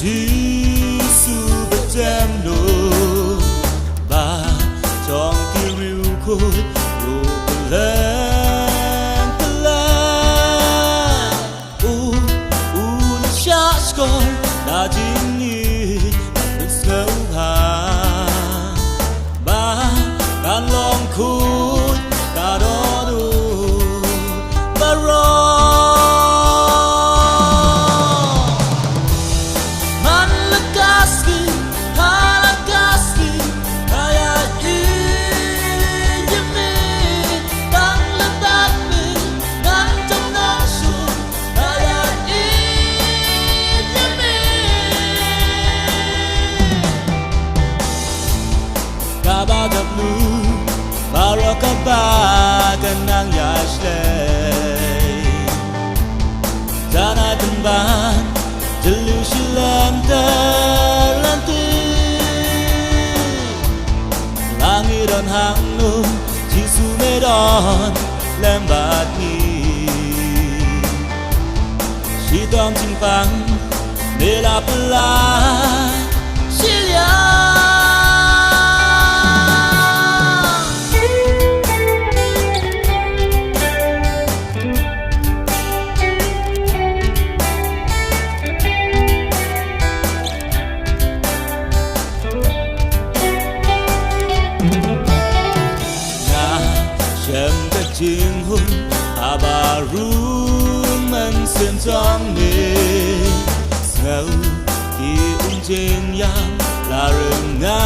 Giêsu betem no ba trong kiriu khôi ro pelan na sha skor da jinni sâu ha ba kan long khôi ka do do ba ro Barokabagan yashlay Dana temban Jerusalem terlanti Langit dan hangnu Jisu medon lembat ni Sidong simpang Nela pelan Silya Jing hun abarun man sen trong ne ngau ki jing yang la rừng nga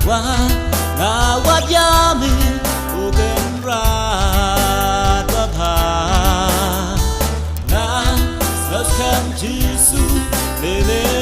wa nga wat ya mi o ken ra ta pa na sa kam jisu le